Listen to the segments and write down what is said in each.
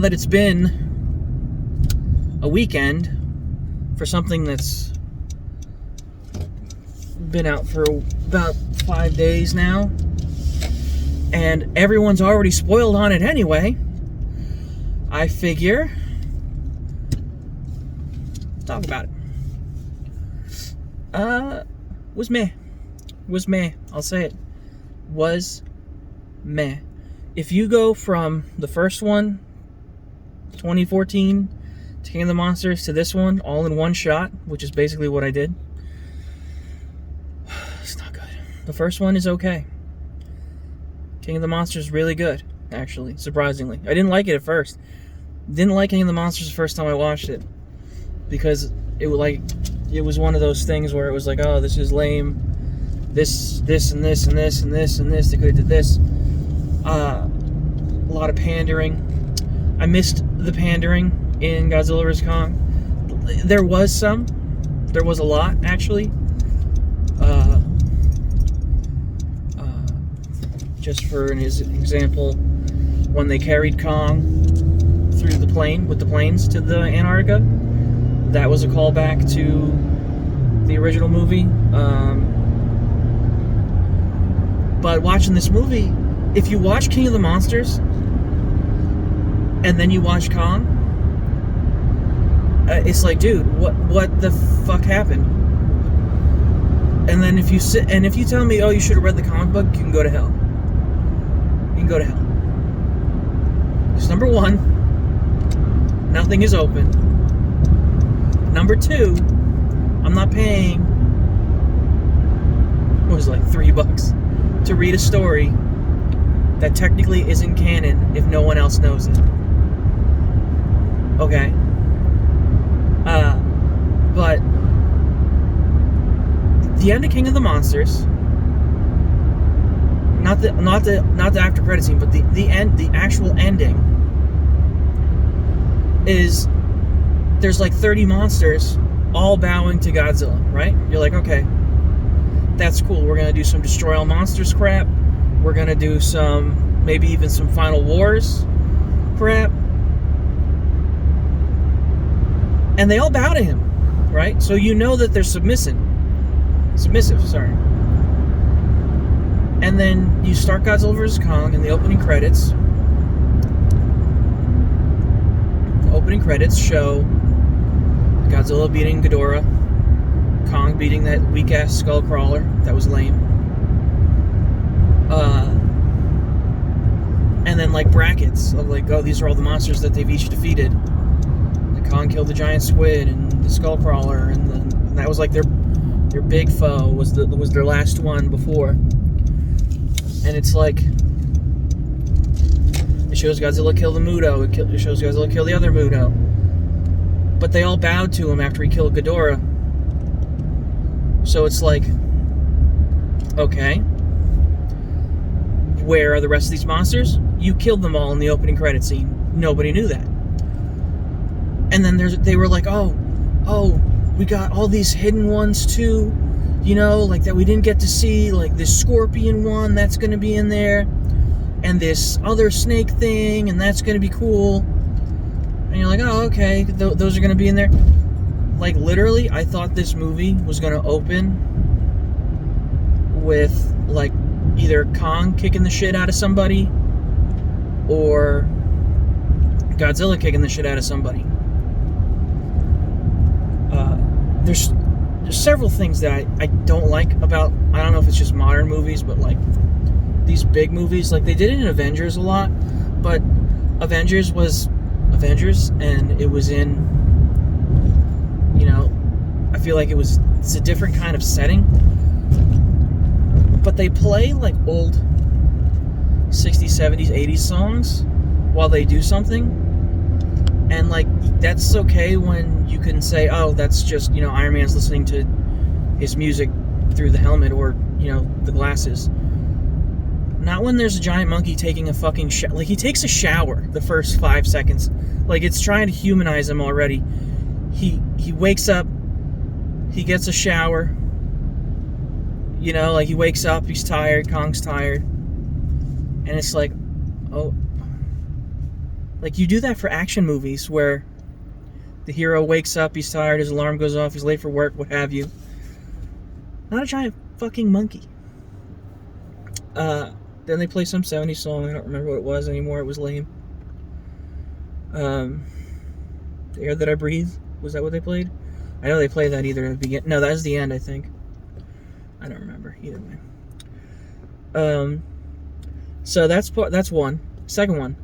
That it's been a weekend for something that's been out for about 5 days now, and everyone's already spoiled on it anyway, I figure talk about it. Was meh. I'll say it. Was meh. If you go from the first one, 2014, to King of the Monsters, to this one, all in one shot, which is basically what I did, it's not good. The first one is okay. King of the Monsters is really good, actually, surprisingly. I didn't like it at first. Didn't like King of the Monsters the first time I watched it, because it was one of those things where it was like, oh, this is lame. This, and this, and this, and this, and this. They could have did this. A lot of pandering. I missed the pandering in Godzilla vs. Kong. There was some. There was a lot, actually. Just for an example, when they carried Kong through the plane, with the planes, to the Antarctica, that was a callback to the original movie. But watching this movie, if you watch King of the Monsters and then you watch Kong, it's like, dude, what the fuck happened? And then if you tell me, oh, you should have read the comic book, you can go to hell. You can go to hell. Because number one, nothing is open. Number two, I'm not paying, what was it, like $3 to read a story that technically isn't canon if no one else knows it. Okay. But the end of King of the Monsters, not the after credit scene, but the end, the actual ending, is there's like 30 monsters all bowing to Godzilla, right? You're like, okay, that's cool. We're gonna do some Destroy All Monsters crap. We're gonna do some, maybe even some Final Wars crap. And they all bow to him, right? So you know that they're submissive, sorry. And then you start Godzilla vs. Kong in the opening credits. The opening credits show Godzilla beating Ghidorah, Kong beating that weak-ass skull crawler. That was lame. And then like brackets of like, oh, these are all the monsters that they've each defeated. The Kong killed the giant squid and the skull crawler, and that was like their big foe, was their last one before. And it's like, it shows Godzilla kill the Muto. It shows Godzilla kill the other Muto. But they all bowed to him after he killed Ghidorah. So it's like, okay, where are the rest of these monsters? You killed them all in the opening credit scene. Nobody knew that. And then they were like, oh, we got all these hidden ones too, you know, like that we didn't get to see, like this scorpion one, that's going to be in there, and this other snake thing, and that's going to be cool. And you're like, oh, okay, those are going to be in there. Like, literally, I thought this movie was going to open with, like, either Kong kicking the shit out of somebody or Godzilla kicking the shit out of somebody. There's several things that I don't like about, I don't know if it's just modern movies, but, like, these big movies. Like, they did it in Avengers a lot, but Avengers was Avengers, and it was in, you know, I feel like it's a different kind of setting, but they play like old 60s, 70s, 80s songs while they do something, and like, that's okay when you can say, oh, that's just, you know, Iron Man's listening to his music through the helmet, or, you know, the glasses. Not when there's a giant monkey taking a fucking shower. Like, he takes a shower the first 5 seconds. Like, it's trying to humanize him already. He wakes up, he gets a shower, you know, like, he wakes up, he's tired, Kong's tired, and it's like, oh, Like, you do that for action movies where the hero wakes up, he's tired, his alarm goes off, he's late for work, what have you. Not a giant fucking monkey. Then they play some 70s song. I don't remember what it was anymore. It was lame. The Air That I Breathe. Was that what they played? I know they played that either at the beginning. No, that was the end, I think. I don't remember. Either way. So that's one. Second one.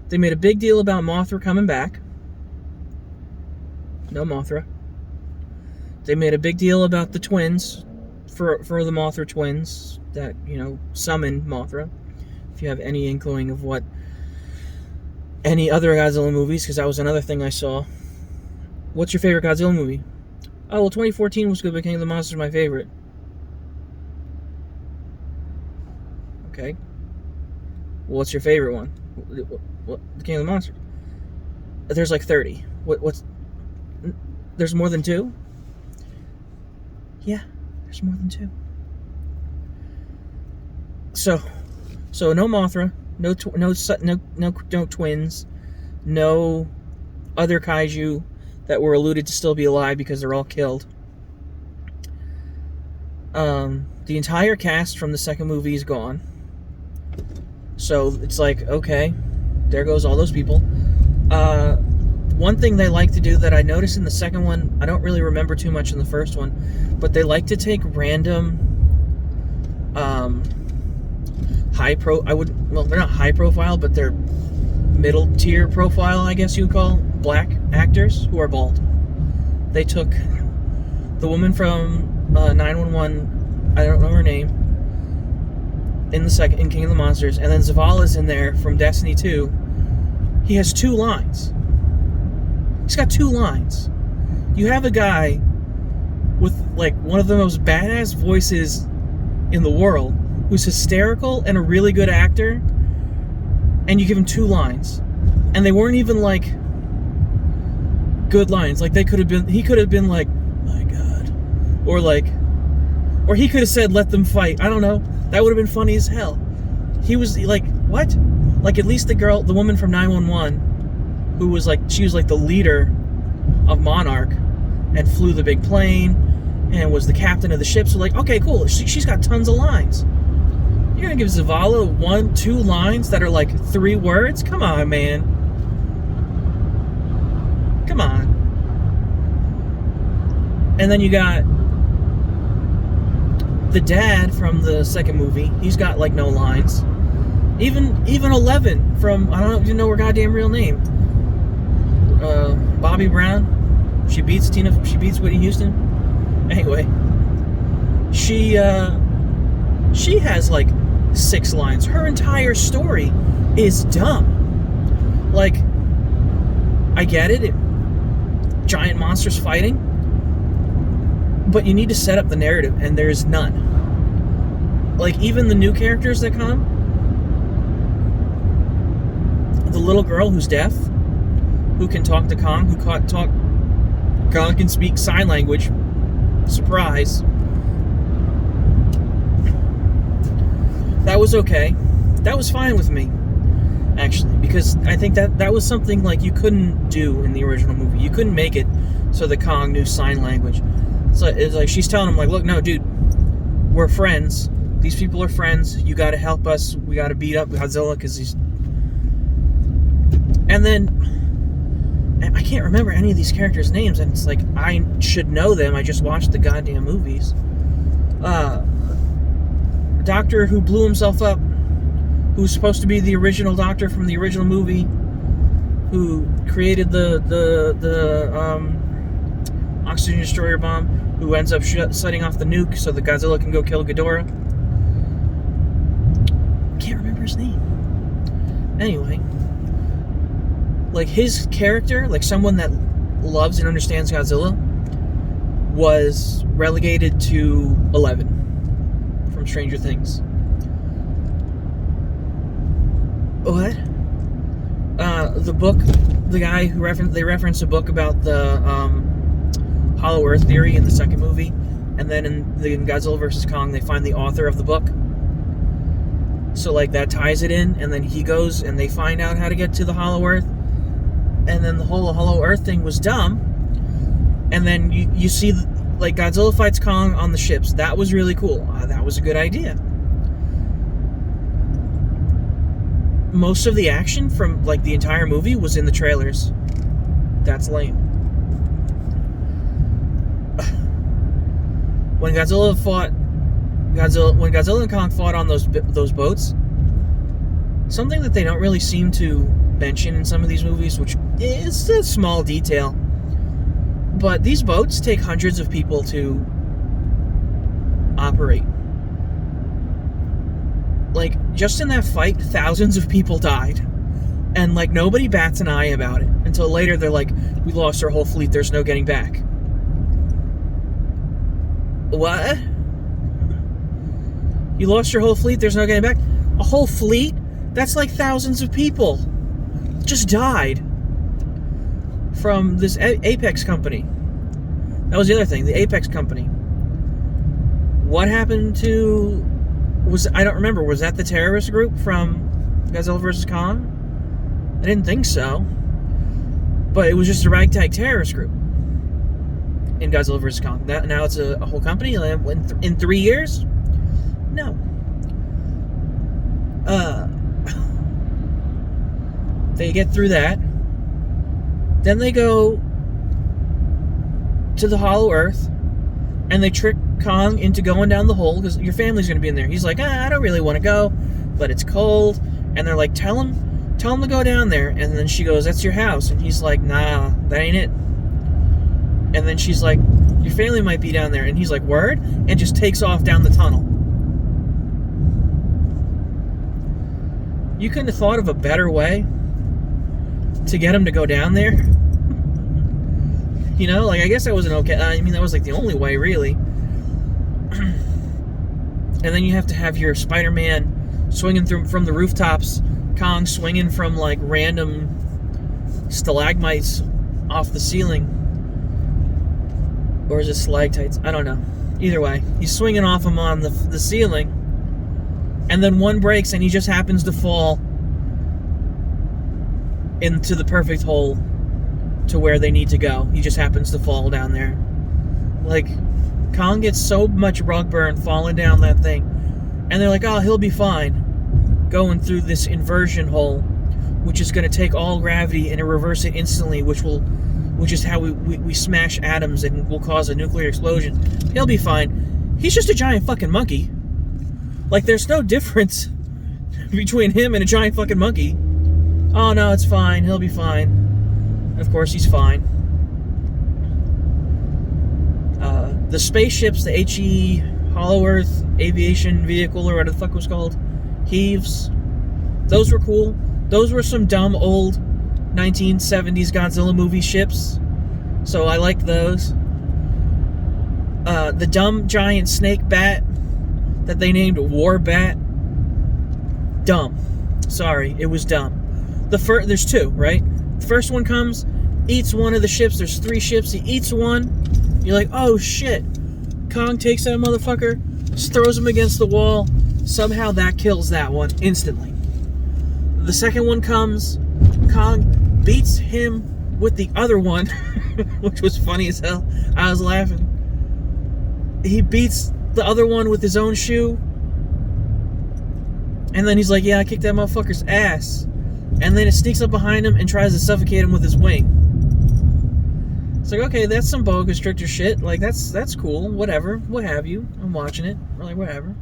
They made a big deal about Mothra coming back. No Mothra. They made a big deal about the twins, for the Mothra twins that, summoned Mothra. If you have any inkling of what any other Godzilla movies, because that was another thing I saw. What's your favorite Godzilla movie? Oh, well, 2014 was good, but King of the Monsters is my favorite. Okay. Well, what's your favorite one? What? The King of the Monsters. There's like 30. What's... There's more than 2? Yeah, there's more than 2. So no Mothra, no twins, no other kaiju that were alluded to still be alive because they're all killed. The entire cast from the second movie is gone. So it's like, okay, there goes all those people. One thing they like to do that I noticed in the second one, I don't really remember too much in the first one, but they like to take random they're not high profile, but they're middle tier profile, I guess you would call, black actors who are bald. They took the woman from 911, I don't know her name, in King of the Monsters, and then Zavala's in there from Destiny 2. He has 2 lines. He's got 2 lines. You have a guy with, like, one of the most badass voices in the world, who's hysterical and a really good actor, and you give him 2 lines. And they weren't even, like, good lines. Like, he could have been like, my God. Or he could have said, let them fight. I don't know. That would have been funny as hell. He was, like, what? Like, at least the woman from 911, who was she was the leader of Monarch and flew the big plane and was the captain of the ship. So okay, cool. She's got tons of lines. You're gonna give Zavala 2 lines that are 3 words? Come on, man. Come on. And then you got the dad from the second movie. He's got no lines. Even 11 from, I don't even know her goddamn real name. Bobby Brown. She beats Whitney Houston. Anyway, she has 6 lines. Her entire story is dumb. I get it, giant monsters fighting, but you need to set up the narrative, and there's none. Even the new characters that come, the little girl who's deaf, who can talk to Kong, Kong can speak sign language. Surprise. That was okay. That was fine with me, actually, because I think that was something you couldn't do in the original movie. You couldn't make it so that Kong knew sign language. So it's she's telling him, look, no, dude, we're friends. These people are friends. You got to help us. We got to beat up Godzilla because he's... And then I can't remember any of these characters' names, and it's I should know them. I just watched the goddamn movies. Doctor who blew himself up, who's supposed to be the original Doctor from the original movie, who created the oxygen destroyer bomb, who ends up setting off the nuke so that Godzilla can go kill Ghidorah. Can't remember his name. Anyway, his character, someone that loves and understands Godzilla, was relegated to 11 from Stranger Things. What? The book, the guy who they reference a book about the Hollow Earth theory in the second movie, and then in Godzilla vs. Kong, they find the author of the book. So, like, that ties it in, and then he goes and they find out how to get to the Hollow Earth. And then the whole Hollow Earth thing was dumb. And then you see, like, Godzilla fights Kong on the ships. That was really cool. That was a good idea. Most of the action from, like, the entire movie was in the trailers. That's lame. When Godzilla and Kong fought on those boats, something that they don't really seem to mention in some of these movies, which is a small detail, but these boats take hundreds of people to operate. Like, just in that fight, thousands of people died. And, like, nobody bats an eye about it. Until later, they're like, we lost our whole fleet, there's no getting back. What? You lost your whole fleet, there's no getting back? A whole fleet? That's like thousands of people. Just died. From this Apex company. That was the other thing, the Apex company. What happened to... I don't remember, was that the terrorist group from Godzilla vs. Kong? I didn't think so. But it was just a ragtag terrorist group in Godzilla vs. Kong. Now it's a whole company in 3 years? No. They get through that. Then they go to the Hollow Earth, and they trick Kong into going down the hole, because your family's going to be in there. He's like, I don't really want to go, but it's cold. And they're like, tell him to go down there. And then she goes, that's your house. And he's like, nah, that ain't it. And then she's like, your family might be down there. And he's like, word? And just takes off down the tunnel. You couldn't have thought of a better way to get him to go down there? You know, like, I guess that was that was like the only way, really. And then you have to have your Spider-Man swinging from the rooftops, Kong swinging from, like, random stalagmites off the ceiling. Or is it stalactites? I don't know. Either way, he's swinging off them on the ceiling, and then one breaks and he just happens to fall into the perfect hole to where they need to go. He just happens to fall down there. Like, Kong gets so much rug burn falling down that thing, and they're like, oh, he'll be fine going through this inversion hole, which is going to take all gravity and reverse it instantly, which is how we smash atoms and will cause a nuclear explosion. He'll be fine. He's just a giant fucking monkey. Like, there's no difference between him and a giant fucking monkey. Oh, no, it's fine. He'll be fine. Of course, he's fine. The spaceships, the HE, Hollow Earth, Aviation Vehicle, or whatever the fuck it was called, Heaves, those were cool. Those were some dumb old 1970s Godzilla movie ships. So I liked those. The dumb giant snake bat that they named War Bat. Dumb. Sorry, it was dumb. There's two, right? The first one comes, eats one of the ships. There's 3 ships. He eats one. You're like, oh shit. Kong takes that motherfucker, just throws him against the wall. Somehow that kills that one instantly. The second one comes, Kong beats him with the other one, which was funny as hell. I was laughing. He beats the other one with his own shoe, and then he's like, yeah, I kicked that motherfucker's ass. And then it sneaks up behind him and tries to suffocate him with his wing. It's like, okay, that's some boa constrictor shit. Like, that's cool. Whatever. What have you. I'm watching it. Or like, whatever.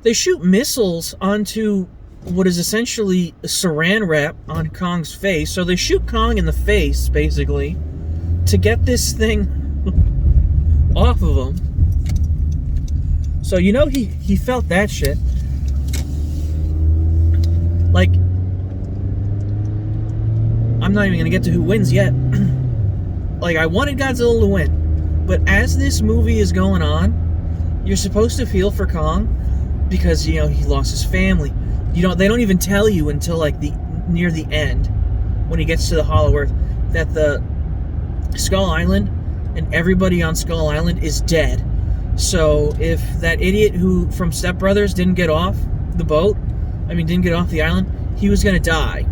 They shoot missiles onto what is essentially a saran wrap on Kong's face. So they shoot Kong in the face, basically, to get this thing off of him. So, you know, he felt that shit. Like, I'm not even going to get to who wins yet. Like, I wanted Godzilla to win. But as this movie is going on, you're supposed to feel for Kong because, you know, he lost his family. They don't even tell you until, like, near the end, when he gets to the Hollow Earth, that the Skull Island and everybody on Skull Island is dead. So if that idiot who from Step Brothers didn't get off the boat, didn't get off the island, he was going to die.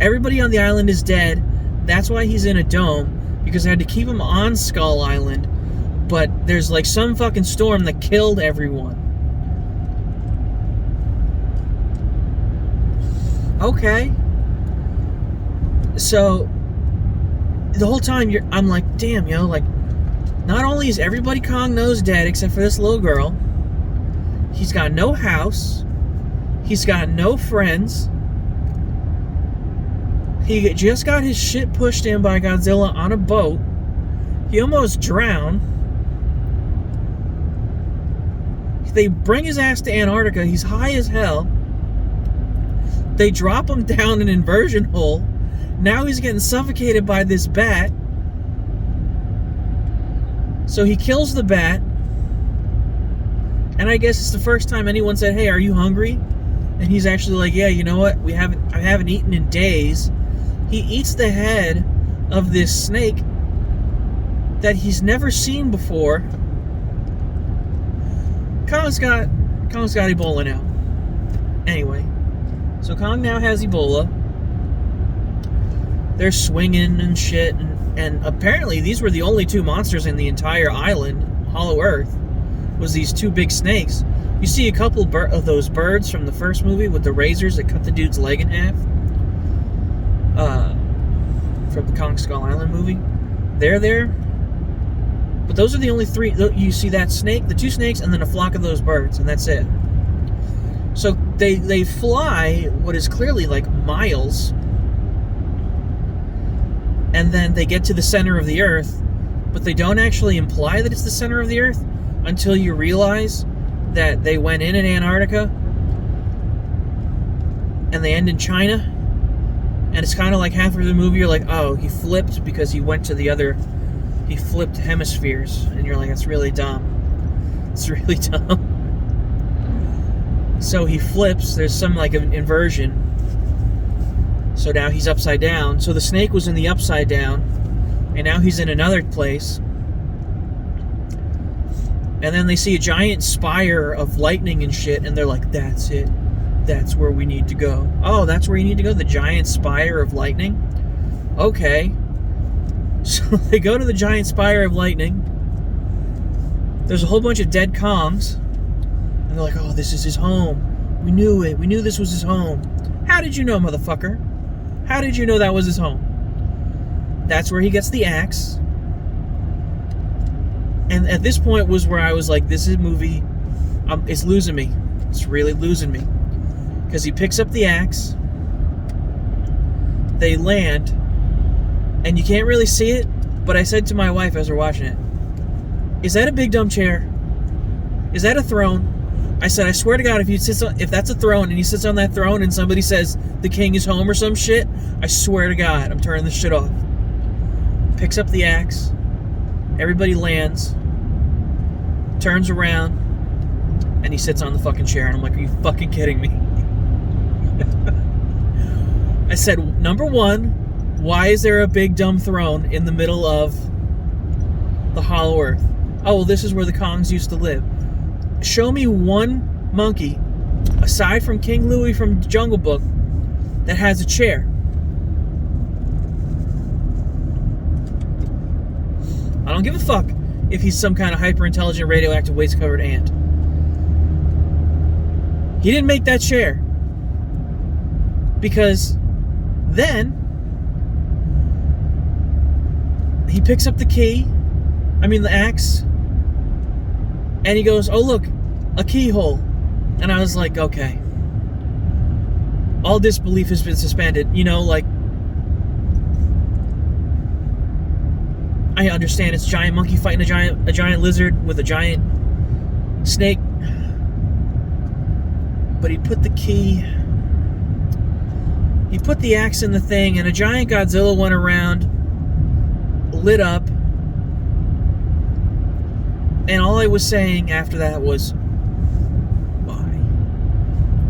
Everybody on the island is dead. That's why he's in a dome, because I had to keep him on Skull Island. But there's like some fucking storm that killed everyone. Okay. So the whole time I'm like, damn, like, not only is everybody Kong knows dead except for this little girl, he's got no house, he's got no friends, he just got his shit pushed in by Godzilla on a boat, he almost drowned, they bring his ass to Antarctica, he's high as hell, they drop him down an inversion hole, now he's getting suffocated by this bat. So he kills the bat. And I guess it's the first time anyone said, hey, are you hungry? And he's actually like, yeah, you know what? I haven't eaten in days. He eats the head of this snake that he's never seen before. Kong's got Ebola now. Anyway, so Kong now has Ebola. They're swinging and shit, and apparently these were the only two monsters in the entire island, Hollow Earth, was these two big snakes. You see a couple of those birds from the first movie with the razors that cut the dude's leg in half, from the Kong Skull Island movie. They're there, but those are the only three. You see that snake, the two snakes, and then a flock of those birds, and that's it. So they fly what is clearly like miles, and then they get to the center of the Earth, but they don't actually imply that it's the center of the Earth until you realize that they went in Antarctica and they end in China, and it's kind of like halfway through the movie you're like, oh, he flipped because he flipped hemispheres, and you're like, that's really dumb. It's really dumb. So he flips, there's some like an inversion. So now he's upside down. So the snake was in the upside down, and now he's in another place. And then they see a giant spire of lightning and shit, and they're like, that's it. That's where we need to go. Oh, that's where you need to go? The giant spire of lightning? Okay. So they go to the giant spire of lightning. There's a whole bunch of dead Kongs. And they're like, oh, this is his home. We knew it. We knew this was his home. How did you know, motherfucker? How did you know that was his home? That's where he gets the axe. And at this point was where I was like, this is movie, it's losing me. It's really losing me. Because he picks up the axe. They land. And you can't really see it, but I said to my wife as we're watching it, is that a big dumb chair? Is that a throne? I said, I swear to God, if that's a throne and he sits on that throne and somebody says the king is home or some shit, I swear to God, I'm turning this shit off. Picks up the axe. Everybody lands. Turns around. And he sits on the fucking chair. And I'm like, are you fucking kidding me? I said, number one, why is there a big dumb throne in the middle of the Hollow Earth? Oh, well, this is where the Kongs used to live. Show me one monkey, aside from King Louie from Jungle Book, that has a chair. I don't give a fuck if he's some kind of hyper-intelligent, radioactive, waste-covered ant. He didn't make that chair. Because then he picks up the axe, and he goes, oh look, a keyhole. And I was like, okay. All disbelief has been suspended. You know, like, I understand it's a giant monkey fighting a giant lizard with a giant snake. But he put the axe in the thing, and a giant Godzilla went around, lit up, and all I was saying after that was, why?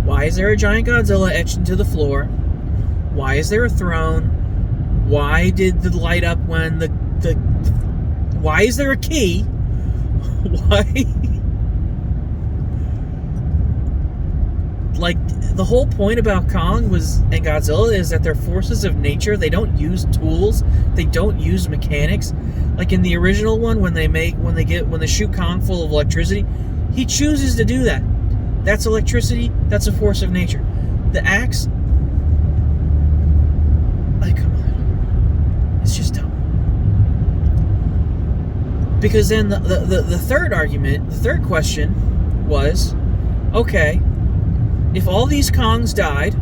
Why is there a giant Godzilla etched into the floor? Why is there a throne? Why did the light up when why is there a key? Why? Like, the whole point about Kong and Godzilla is that they're forces of nature. They don't use tools. They don't use mechanics. Like in the original one, when they shoot Kong full of electricity, he chooses to do that. That's electricity. That's a force of nature. The axe, like, come on, it's just dumb. Because then the third argument, the third question was, okay, if all these Kongs died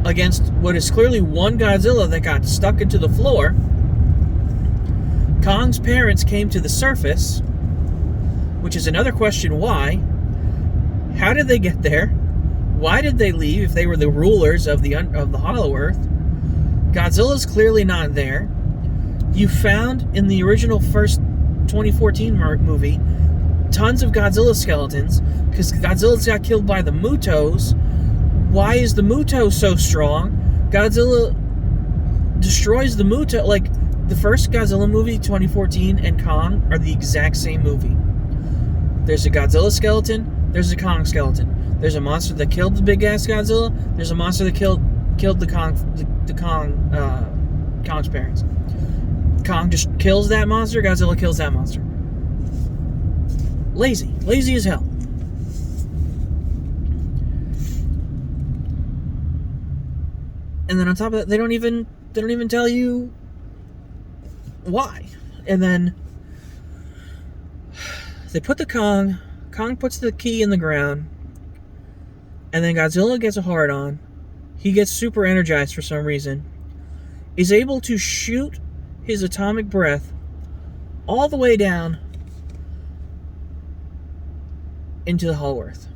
against what is clearly one Godzilla that got stuck into the floor, Kong's parents came to the surface, which is another question, why? How did they get there? Why did they leave if they were the rulers of the Hollow Earth? Godzilla's clearly not there. You found in the original first 2014 movie tons of Godzilla skeletons because Godzilla's got killed by the Mutos. Why is the Muto so strong? Godzilla destroys the Muto. Like, the first Godzilla movie, 2014, and Kong are the exact same movie. There's a Godzilla skeleton, there's a Kong skeleton. There's a monster that killed the big ass Godzilla, there's a monster that killed Kong's parents. Kong just kills that monster, Godzilla kills that monster. Lazy as hell. And then on top of that, they don't even tell you why. And then they put the Kong puts the key in the ground, and then Godzilla gets a hard on. He gets super energized for some reason. Is able to shoot his atomic breath all the way down into the Hollow Earth.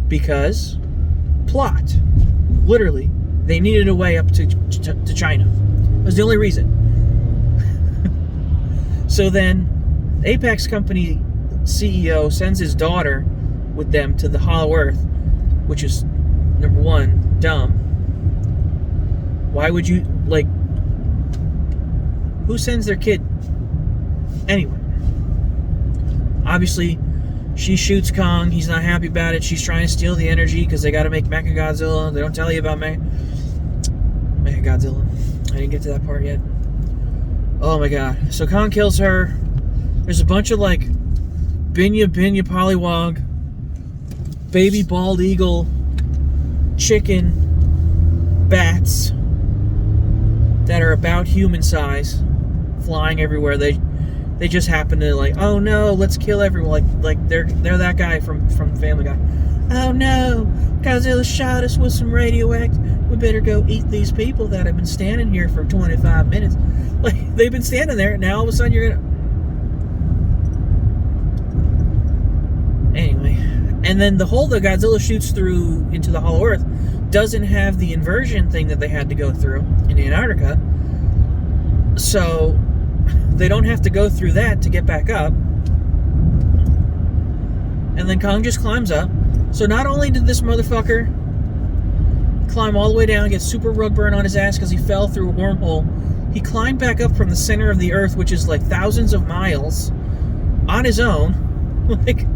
Because plot. Literally, they needed a way up to China. That was the only reason. So then, Apex Company CEO sends his daughter with them to the Hollow Earth, which is, number one, dumb. Why would you, like, who sends their kid anyway? Obviously, she shoots Kong. He's not happy about it. She's trying to steal the energy because they got to make Mechagodzilla. They don't tell you about Mechagodzilla. I didn't get to that part yet. Oh my god. So Kong kills her. There's a bunch of, like, Binya Pollywog, baby bald eagle, chicken, bats that are about human size, flying everywhere. They just happen to, like, oh no, let's kill everyone. Like they're that guy from Family Guy. Oh no, Godzilla shot us with some radioactive. We better go eat these people that have been standing here for 25 minutes. Like, they've been standing there, and now all of a sudden you're gonna. Anyway, and then the hole that Godzilla shoots through into the Hollow Earth doesn't have the inversion thing that they had to go through in Antarctica, so they don't have to go through that to get back up. And then Kong just climbs up. So not only did this motherfucker climb all the way down, get super rug burn on his ass because he fell through a wormhole, he climbed back up from the center of the Earth, which is like thousands of miles, on his own. Like,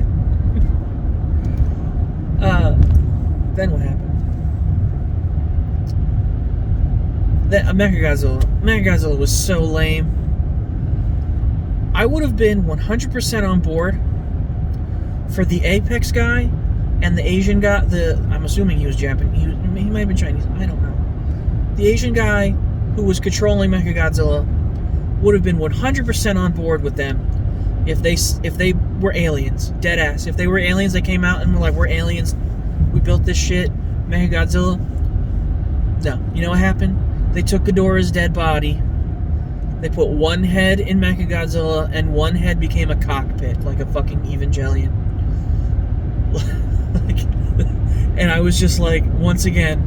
then what happened? That Mechagodzilla was so lame. I would have been 100% on board for the Apex guy and the Asian guy. I'm assuming he was Japanese. He might have been Chinese. I don't know. The Asian guy who was controlling Mechagodzilla would have been 100% on board with them if they were aliens, dead ass. If they were aliens, they came out and were like, "We're aliens. We built this shit, Mechagodzilla." No, you know what happened? They took Ghidorah's dead body. They put one head in Mechagodzilla, and one head became a cockpit, like a fucking Evangelion. And I was just like, once again,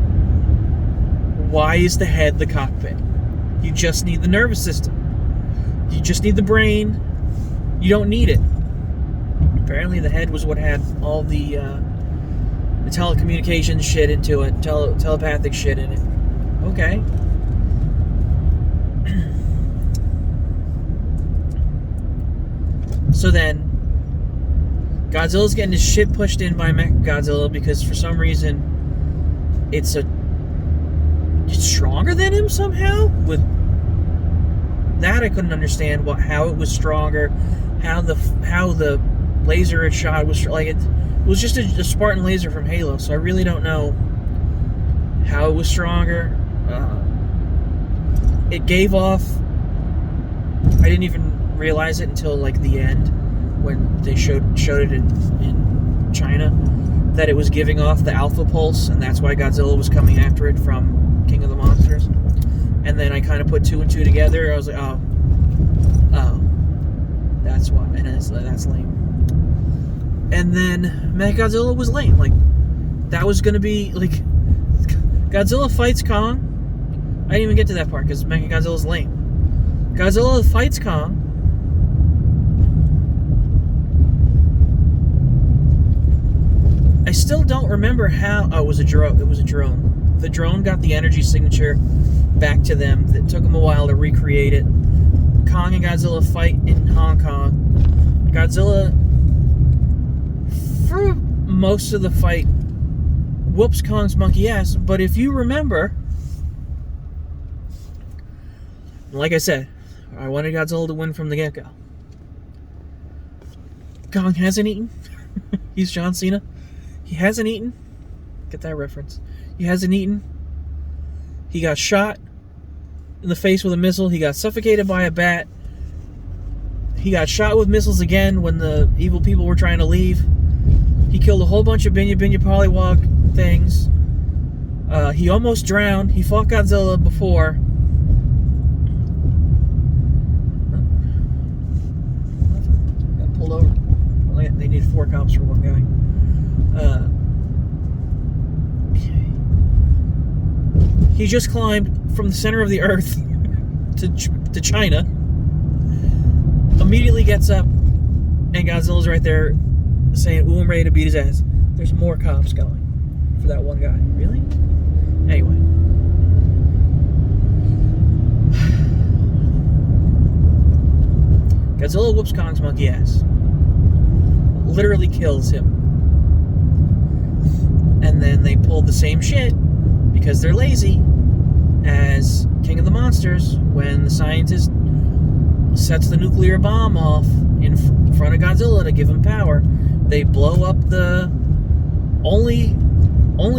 why is the head the cockpit? You just need the nervous system. You just need the brain. You don't need it. Apparently the head was what had all the telecommunications shit into it, telepathic shit in it. Okay. So then Godzilla's getting his shit pushed in by Mechagodzilla because for some reason it's stronger than him somehow. With that, I couldn't understand how it was stronger, how the laser it shot was like it was just a Spartan laser from Halo. So I really don't know how it was stronger. It gave off. I didn't even realize it until like the end when they showed it in China that it was giving off the alpha pulse, and that's why Godzilla was coming after it from King of the Monsters. And then I kind of put two and two together. I was like, oh, that's why. And that's lame. And then Mechagodzilla was lame. Like, that was gonna be like Godzilla fights Kong. I didn't even get to that part because Mechagodzilla's lame. Godzilla fights Kong. I still don't remember how. Oh, it was a drone. It was a drone. The drone got the energy signature back to them. It took them a while to recreate it. Kong and Godzilla fight in Hong Kong. Godzilla, for most of the fight, whoops Kong's monkey ass. But if you remember, like I said, I wanted Godzilla to win from the get-go. Kong hasn't eaten. He's John Cena. He hasn't eaten. Get that reference. He hasn't eaten. He got shot in the face with a missile. He got suffocated by a bat. He got shot with missiles again when the evil people were trying to leave. He killed a whole bunch of Binya Pollywog things. He almost drowned. He fought Godzilla before. Got pulled over. They need 4 cops for one guy. He just climbed from the center of the earth to China. Immediately gets up, and Godzilla's right there saying, "Ooh, I'm ready to beat his ass." There's more cops going for that one guy. Really? Anyway. Godzilla whoops Kong's monkey ass. Literally kills him. And then they pulled the same shit, because they're lazy, as King of the Monsters when the scientist sets the nuclear bomb off in front of Godzilla to give him power. They blow up the only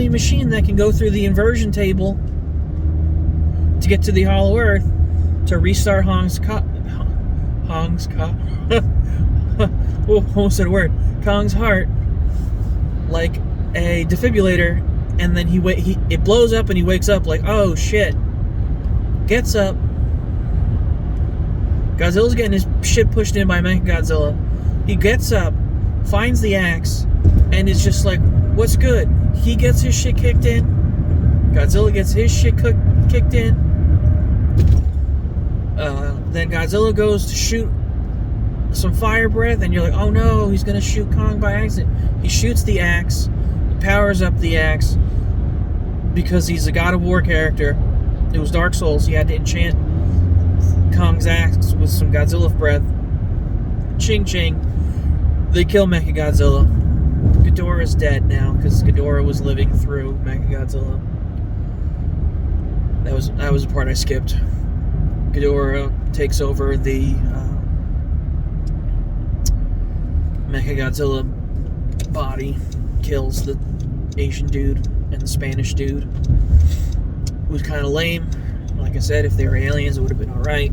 machine that can go through the inversion table to get to the Hollow Earth to restart Kong's heart, like a defibrillator. And then it blows up and he wakes up like, oh shit. Gets up. Godzilla's getting his shit pushed in by Mechagodzilla. He gets up, finds the axe, and is just like, what's good? He gets his shit kicked in. Godzilla gets his shit kicked in. Then Godzilla goes to shoot some fire breath, and you're like, oh no, he's gonna shoot Kong by accident. He shoots the axe, powers up the axe, because he's a God of War character. It was Dark Souls. He had to enchant Kong's axe with some Godzilla breath. Ching ching. They kill Mechagodzilla. Ghidorah's dead now because Ghidorah was living through Mechagodzilla. That was the part I skipped. Ghidorah takes over the Mechagodzilla body, kills the Asian dude and the Spanish dude. It was kind of lame. Like I said, if they were aliens, it would have been alright.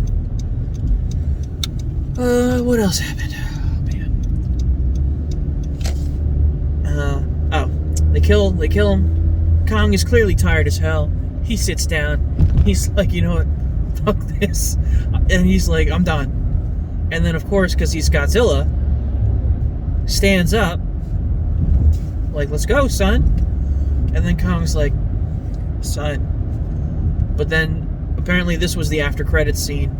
What else happened? Oh, man. They kill him. Kong is clearly tired as hell. He sits down. He's like, you know what? Fuck this. And he's like, I'm done. And then, of course, because he's Godzilla, stands up. Like, let's go, son. And then Kong's like, son. But then, apparently this was the after credits scene.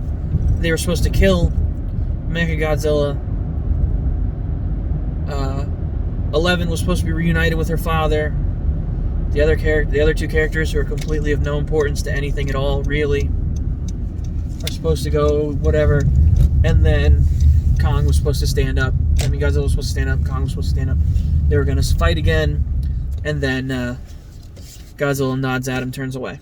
They were supposed to kill Mechagodzilla. 11 was supposed to be reunited with her father. The other two characters, who are completely of no importance to anything at all, really, are supposed to go whatever. And then Kong was supposed to stand up. I mean, Godzilla was supposed to stand up. Kong was supposed to stand up. They were going to fight again. And then Godzilla nods at him, turns away.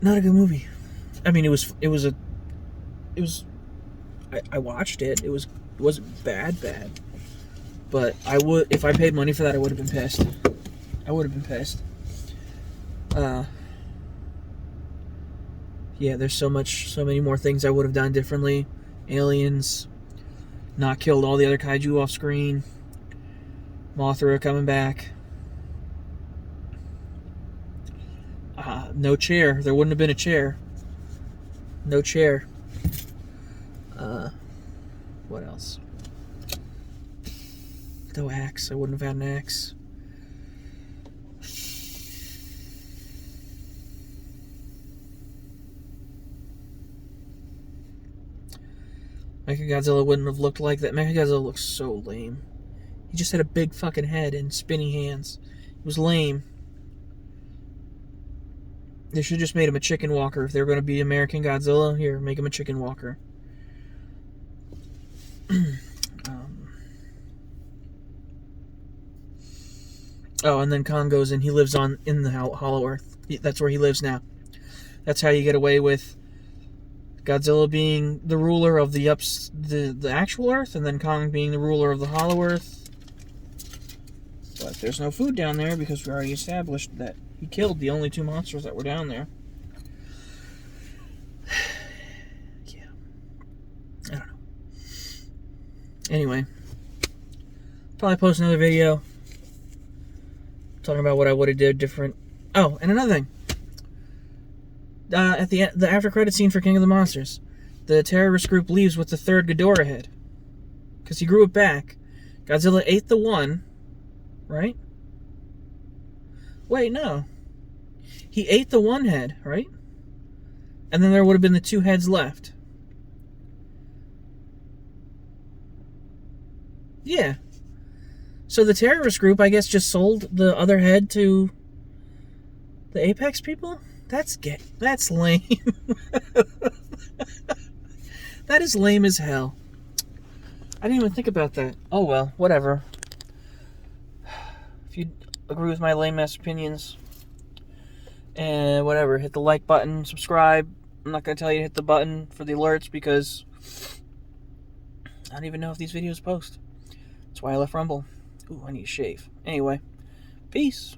Not a good movie. I mean, I watched it. It wasn't bad. But I would, if I paid money for that, I would have been pissed. Yeah, there's so many more things I would have done differently. Aliens, not killed all the other kaiju off screen. Mothra coming back. No chair. There wouldn't have been a chair. No chair. What else? No axe. I wouldn't have had an axe. Mechagodzilla wouldn't have looked like that. Mechagodzilla looks so lame. He just had a big fucking head and spinny hands. It was lame. They should have just made him a chicken walker. If they were going to be American Godzilla, here, make him a chicken walker. Oh, and then Kong goes in. He lives in the Hollow Earth. That's where he lives now. That's how you get away with Godzilla being the ruler of the actual Earth, and then Kong being the ruler of the Hollow Earth. But there's no food down there because we already established that he killed the only 2 monsters that were down there. Yeah. I don't know. Anyway. Probably post another video talking about what I would have did different. Oh, and another thing. At the after credit scene for King of the Monsters, the terrorist group leaves with the 3rd Ghidorah head. Because he grew it back. Godzilla ate the one, right? Wait, no. He ate the 1 head, right? And then there would have been the 2 heads left. Yeah. So the terrorist group, I guess, just sold the other head to the Apex people? That's gay. That's lame. That is lame as hell. I didn't even think about that. Oh well, whatever. If you agree with my lame-ass opinions, and whatever, hit the like button, subscribe. I'm not going to tell you to hit the button for the alerts because I don't even know if these videos post. That's why I left Rumble. Ooh, I need to shave. Anyway, peace.